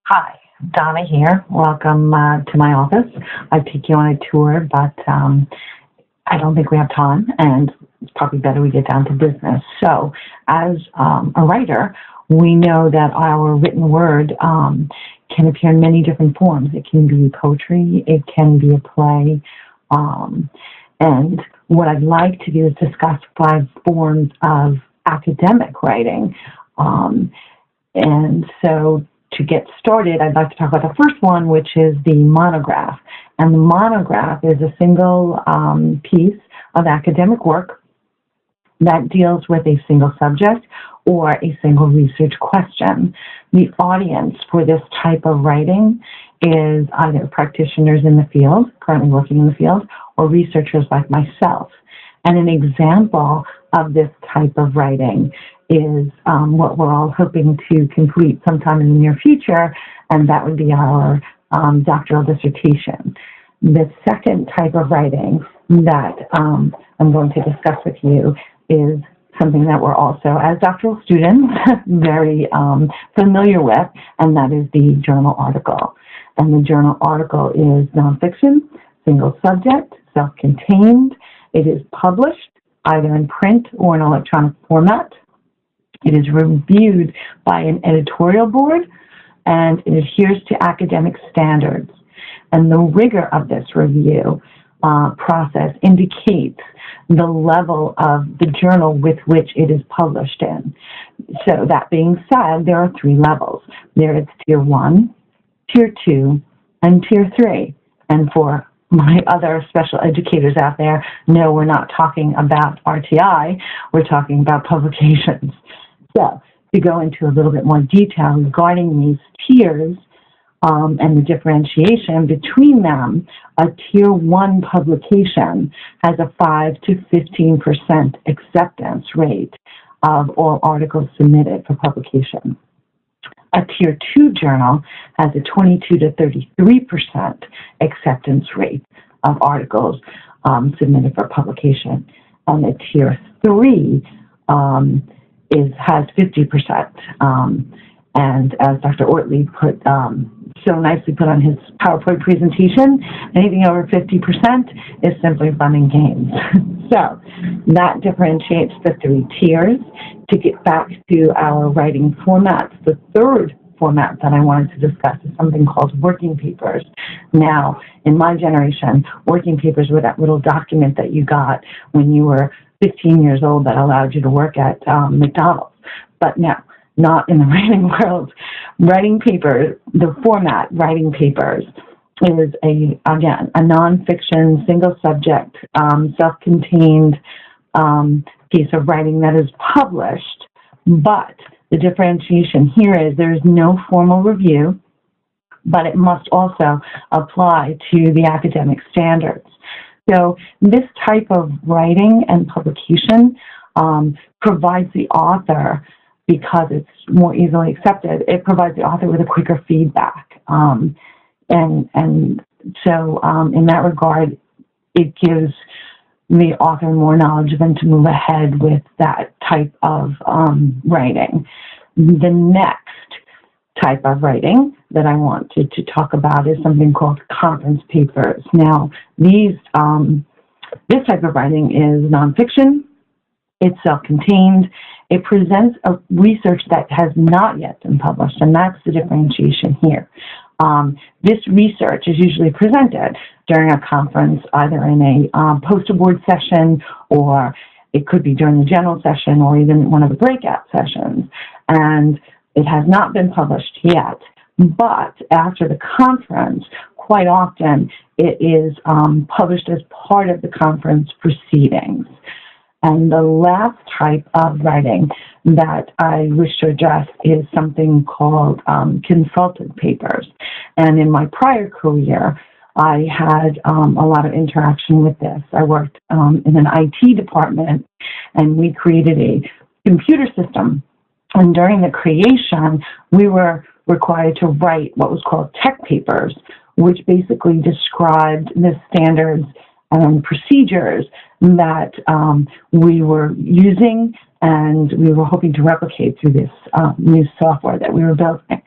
Hi, Donna here. Welcome to my office. I'd take you on a tour, but I don't think we have time, and it's probably better we get down to business. So, as a writer, we know that our written word can appear in many different forms. It can be poetry, it can be a play, and what I'd like to do is discuss 5 forms of academic writing. And so to get started, I'd like to talk about the first one, which is the monograph. And the monograph is a single piece of academic work that deals with a single subject or a single research question. The audience for this type of writing is either practitioners in the field, currently working in the field, or researchers like myself. And an example of this type of writing is what we're all hoping to complete sometime in the near future, and that would be our doctoral dissertation. The second type of writing that I'm going to discuss with you is something that we're also, as doctoral students, very familiar with, and that is the journal article. And the journal article is nonfiction, single subject, self-contained. It is published either in print or in electronic format. It is reviewed by an editorial board, and it adheres to academic standards. And the rigor of this review process indicates the level of the journal with which it is published in. So that being said, there are 3 levels. There is Tier 1, Tier 2, and Tier 3. And for my other special educators out there, no, we're not talking about RTI, we're talking about publications. So, to go into a little bit more detail regarding these tiers and the differentiation between them, a Tier 1 publication has a 5 to 15% acceptance rate of all articles submitted for publication. A Tier 2 journal has a 22 to 33% acceptance rate of articles submitted for publication. And a Tier 3 has 50%. And as Dr. Ortley so nicely put on his PowerPoint presentation, anything over 50% is simply fun and games. So that differentiates the 3 tiers. To get back to our writing formats, the third format that I wanted to discuss is something called working papers. Now, in my generation, working papers were that little document that you got when you were 15 years old that allowed you to work at McDonald's. But no, not in the writing world. Writing papers, the format writing papers is, again, a nonfiction, single subject, self-contained piece of writing that is published, but the differentiation here is there is no formal review, but it must also apply to the academic standards. So this type of writing and publication provides the author, because it's more easily accepted, it provides the author with a quicker feedback. And so in that regard, it gives the author more knowledge than to move ahead with that type of writing. The next type of writing that I wanted to talk about is something called conference papers. Now, this type of writing is nonfiction, it's self-contained, it presents a research that has not yet been published, and that's the differentiation here. This research is usually presented during a conference, either in a poster board session, or it could be during the general session, or even one of the breakout sessions. And it has not been published yet, but after the conference, quite often it is published as part of the conference proceedings. And the last type of writing that I wish to address is something called consulted papers. And in my prior career, I had a lot of interaction with this. I worked in an IT department, and we created a computer system. And during the creation, we were required to write what was called tech papers, which basically described the standards and procedures that we were using and we were hoping to replicate through this new software that we were building.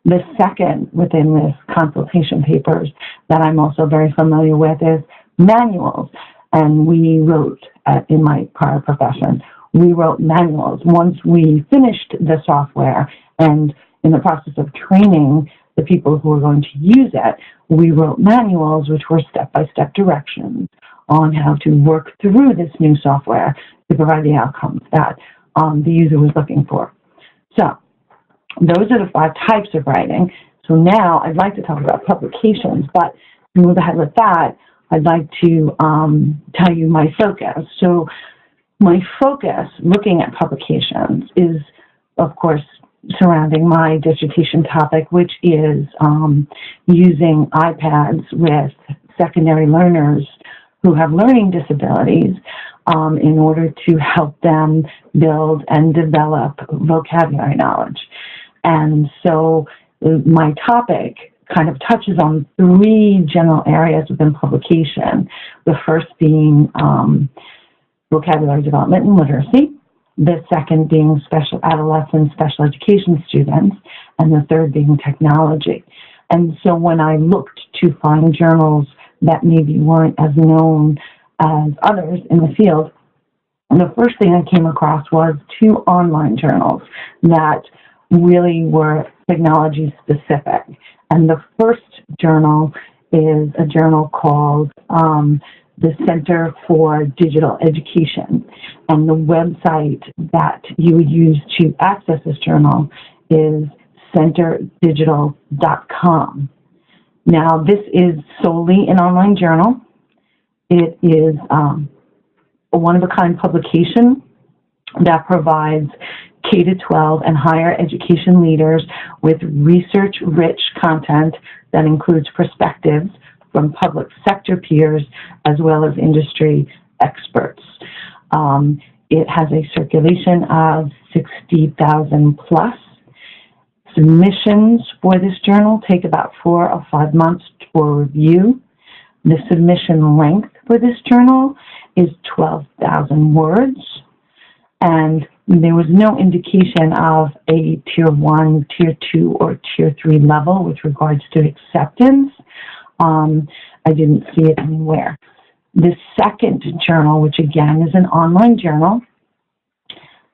The second within this consultation papers that I'm also very familiar with is manuals. And we wrote, in my prior profession, we wrote manuals. Once we finished the software and in the process of training the people who were going to use it, we wrote manuals which were step-by-step directions on how to work through this new software to provide the outcomes that the user was looking for. So those are the 5 types of writing. So now I'd like to talk about publications, but to move ahead with that, I'd like to tell you my focus. So my focus looking at publications is, of course, surrounding my dissertation topic, which is using iPads with secondary learners who have learning disabilities in order to help them build and develop vocabulary knowledge. And so my topic kind of touches on 3 general areas within publication, the first being vocabulary development and literacy, the second being special adolescent, special education students, and the third being technology. And so when I looked to find journals that maybe weren't as known as others in the field, the first thing I came across was 2 online journals that really were technology specific. And the first journal is a journal called the Center for Digital Education. And the website that you would use to access this journal is centerdigital.com. Now, this is solely an online journal. It is a one-of-a-kind publication that provides K-12 and higher education leaders with research-rich content that includes perspectives from public sector peers as well as industry experts. It has a circulation of 60,000 plus. Submissions for this journal take about 4 or 5 months for review. The submission length for this journal is 12,000 words. And there was no indication of a Tier 1, Tier 2, or Tier 3 level with regards to acceptance. I didn't see it anywhere. The second journal, which again is an online journal,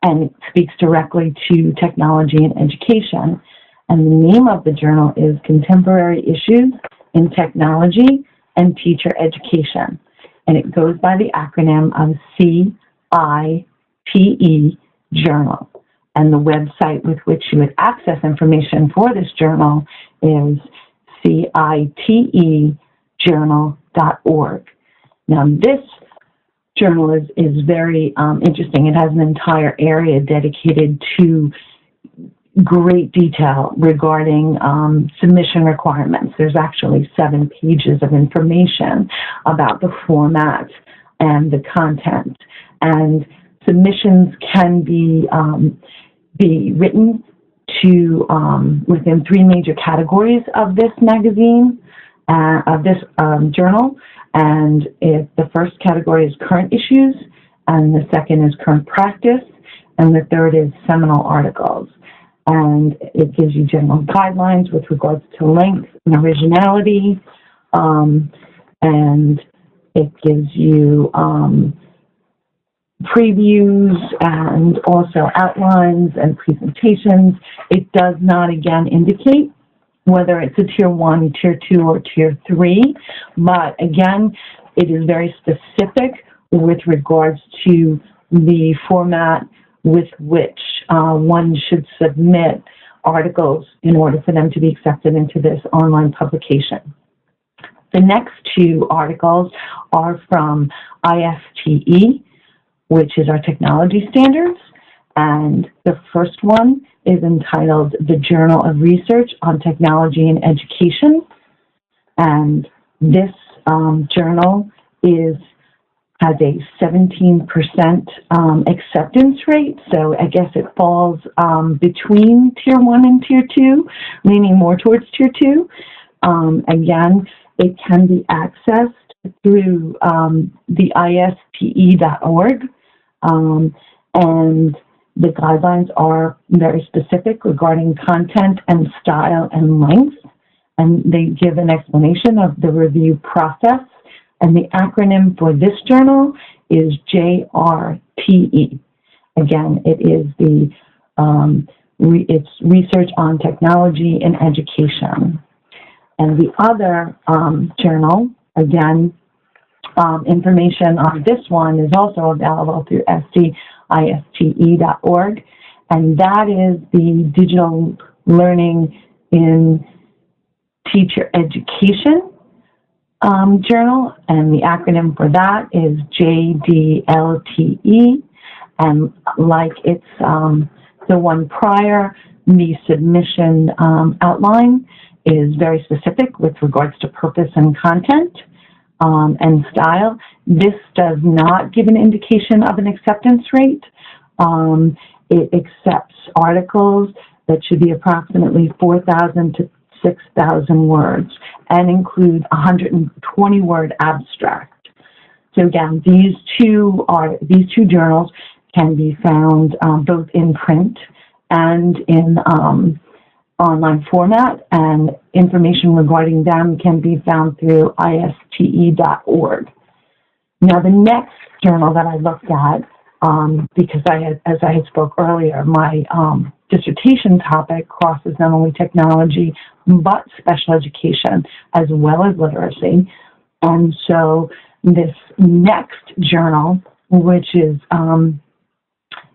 and it speaks directly to technology and education, and the name of the journal is Contemporary Issues in Technology and Teacher Education. And it goes by the acronym of CITE Journal. And the website with which you would access information for this journal is citejournal.org. Now, this journal is very interesting. It has an entire area dedicated to great detail regarding submission requirements. There's actually 7 pages of information about the format and the content. And submissions can be written to within 3 major categories of this magazine, of this journal. And the first category is current issues, and the second is current practice, and the third is seminal articles. And it gives you general guidelines with regards to length and originality, and it gives you previews and also outlines and presentations. It does not, again, indicate whether it's a Tier 1, Tier 2, or Tier 3, but again, it is very specific with regards to the format with which one should submit articles in order for them to be accepted into this online publication. The next 2 articles are from ISTE, which is our technology standards, and the first one is entitled The Journal of Research on Technology and Education, and this journal has a 17% acceptance rate, so I guess it falls between Tier 1 and Tier 2, leaning more towards Tier 2. Again, it can be accessed through the ISTE.org, and The guidelines are very specific regarding content and style and length, and they give an explanation of the review process. And the acronym for this journal is JRTE. Again, it is it's Research on Technology in Education. And the other journal, again, information on this one is also available through SDISTE.org, and that is the Digital Learning in Teacher Education journal, and the acronym for that is JDLTE. And like it's the one prior, the submission outline is very specific with regards to purpose and content and style. This does not give an indication of an acceptance rate. It accepts articles that should be approximately 4,000 to 6,000 words and include 120-word abstract. So again, these two journals can be found both in print and in online format, and information regarding them can be found through ISTE.org. Now, the next journal that I looked at, because as I had spoke earlier, my dissertation topic crosses not only technology, but special education, as well as literacy. And so this next journal, which is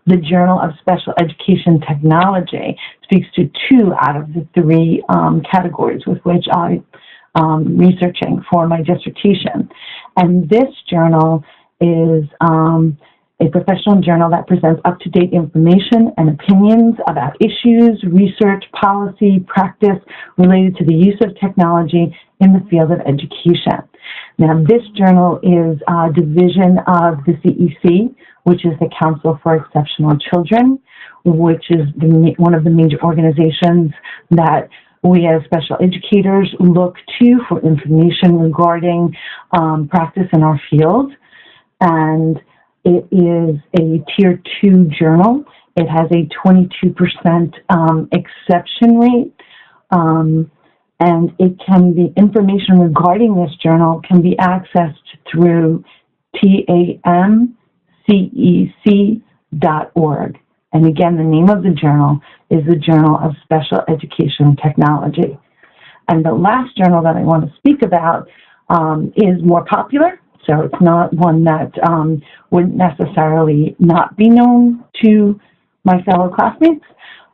the Journal of Special Education Technology, speaks to 2 out of the 3 categories with which I'm researching for my dissertation. And this journal is a professional journal that presents up-to-date information and opinions about issues, research, policy, practice related to the use of technology in the field of education. Now, this journal is a division of the CEC, which is the Council for Exceptional Children, which is one of the major organizations that we as special educators look to for information regarding practice in our field. And it is a Tier 2 journal. It has a 22% exception rate. And information regarding this journal can be accessed through TAMCEC.org. And again, the name of the journal is the Journal of Special Education Technology. And the last journal that I want to speak about is more popular, so it's not one that wouldn't necessarily not be known to my fellow classmates,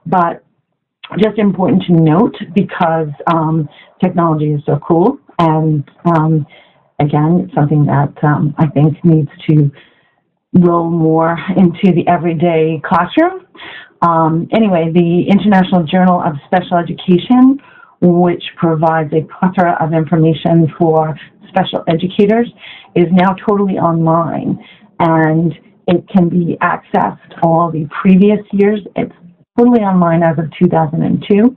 but just important to note because technology is so cool, and again, it's something that I think needs to roll more into the everyday classroom. Anyway, the International Journal of Special Education, which provides a plethora of information for special educators, is now totally online, and it can be accessed all the previous years. It's totally online as of 2002.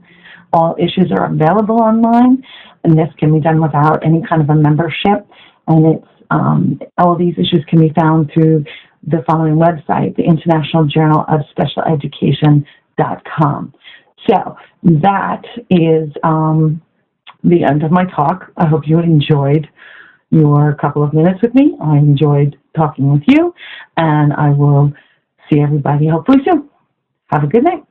All issues are available online, and this can be done without any kind of a membership. And it's all these issues can be found through the following website, the International Journal of Special Education.com. So that is the end of my talk. I hope you enjoyed your couple of minutes with me. I enjoyed talking with you, and I will see everybody hopefully soon. Have a good night.